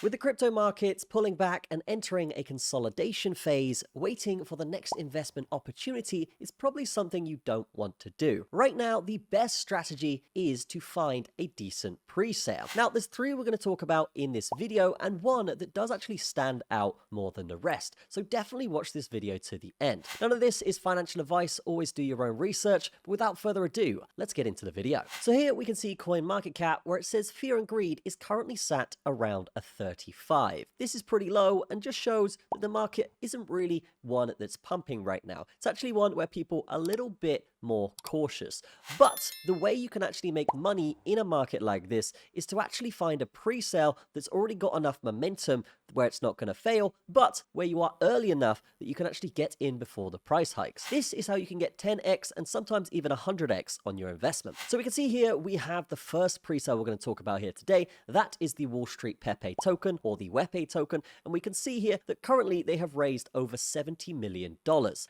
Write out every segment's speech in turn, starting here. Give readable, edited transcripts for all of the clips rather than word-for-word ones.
With the crypto markets pulling back and entering a consolidation phase, waiting for the next investment opportunity is probably something you don't want to do. Right now, the best strategy is to find a decent pre-sale. Now, there's three we're going to talk about in this video, and one that does actually stand out more than the rest. So definitely watch this video to the end. None of this is financial advice, always do your own research, but without further ado, let's get into the video. So here we can see CoinMarketCap where it says fear and greed is currently sat around a 35. This is pretty low and just shows that the market isn't really one that's pumping right now. It's actually one where people are a little bit more cautious. But the way you can actually make money in a market like this is to actually find a pre-sale that's already got enough momentum where it's not going to fail, but where you are early enough that you can actually get in before the price hikes. This is how you can get 10x and sometimes even 100x on your investment. So we can see here we have the first pre-sale we're going to talk about here today. That is the Wall Street Pepe token, or the WEPE token, and we can see here that currently they have raised over $70 million.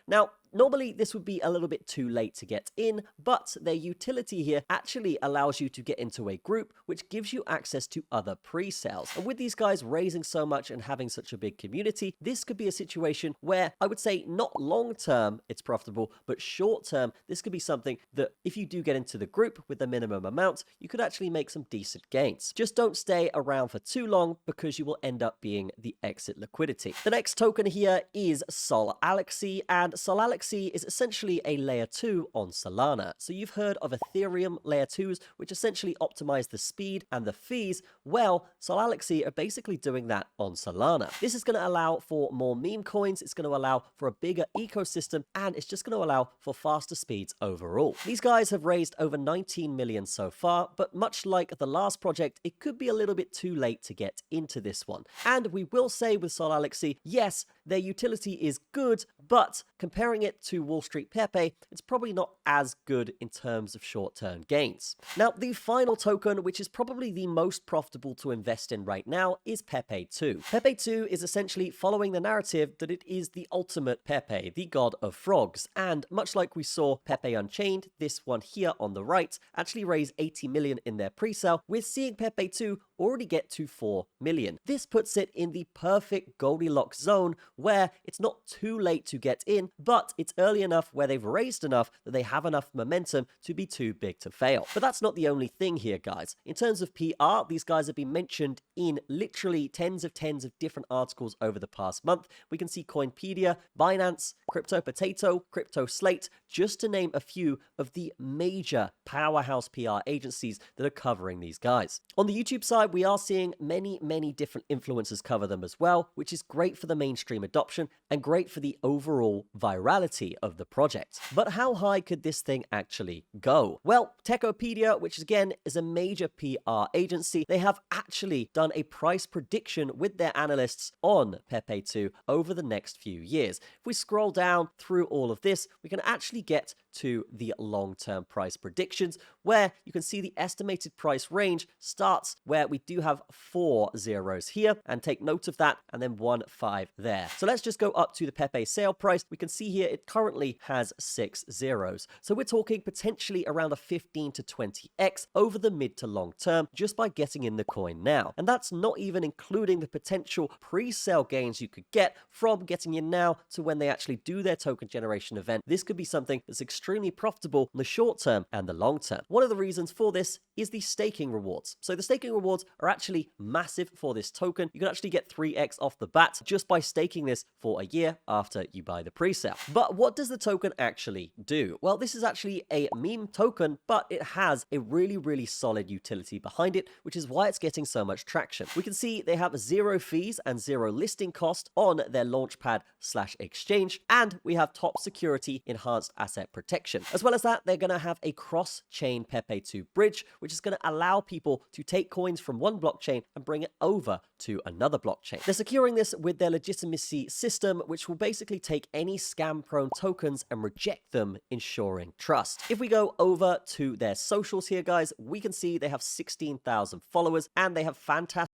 Now, normally, this would be a little bit too late to get in, but their utility here actually allows you to get into a group, which gives you access to other pre-sales. And with these guys raising so much and having such a big community, this could be a situation where I would say not long-term it's profitable, but short-term, this could be something that if you do get into the group with the minimum amount, you could actually make some decent gains. Just don't stay around for too long because you will end up being the exit liquidity. The next token here is Sol Alexi, and Sol Alexi is essentially a layer 2 on Solana. So you've heard of Ethereum layer 2s, which essentially optimize the speed and the fees. Well, Sol Alexi are basically doing that on Solana. This is going to allow for more meme coins, it's going to allow for a bigger ecosystem, and it's just going to allow for faster speeds overall. These guys have raised over 19 million so far, but much like the last project, it could be a little bit too late to get into this one. And we will say with Sol Alexi, yes, their utility is good, but comparing it to Wall Street Pepe, it's probably not as good in terms of short-term gains. Now, the final token, which is probably the most profitable to invest in right now, is Pepeto. Pepeto is essentially following the narrative that it is the ultimate Pepe, the god of frogs. And much like we saw Pepe Unchained, this one here on the right actually raised 80 million in their pre-sale. We're seeing Pepeto already get to 4 million. This puts it in the perfect Goldilocks zone where it's not too late to get in, but it's early enough where they've raised enough that they have enough momentum to be too big to fail. But that's not the only thing here, guys. In terms of PR, these guys have been mentioned in literally tens of different articles over the past month. We can see Coinpedia, Binance, Pepeto, Crypto Slate, just to name a few of the major powerhouse PR agencies that are covering these guys. On the YouTube side, we are seeing many different influencers cover them as well, which is great for the mainstream adoption and great for the overall virality of the project. But how high could this thing actually go? Well, Techopedia, which again is a major PR agency, they have actually done a price prediction with their analysts on Pepeto over the next few years. If we scroll down through all of this, we can actually get to the long-term price predictions, where you can see the estimated price range starts where we do have 4 zeros here, and take note of that, and then 1 5 there. So let's just go up to the Pepe sale price. We can see here it currently has 6 zeros. So we're talking potentially around a 15 to 20x over the mid to long term just by getting in the coin now. And that's not even including the potential pre-sale gains you could get from getting in now to when they actually do their token generation event. This could be something that's extremely profitable in the short term and the long term. One of the reasons for this is the staking rewards. So the staking rewards are actually massive for this token. You can actually get 3x off the bat just by staking this for a year after you buy the pre-sale. But what does the token actually do? Well, this is actually a meme token, but it has a really solid utility behind it, which is why it's getting so much traction. We can see they have 0 fees and 0 listing cost on their launchpad/exchange, and we have top security enhanced asset protection. As well as that, they're going to have a cross-chain Pepeto bridge, which is going to allow people to take coins from one blockchain and bring it over to another blockchain. They're securing this with their legitimacy system, which will basically take any scam-prone tokens and reject them, ensuring trust. If we go over to their socials here, guys, we can see they have 16,000 followers and they have fantastic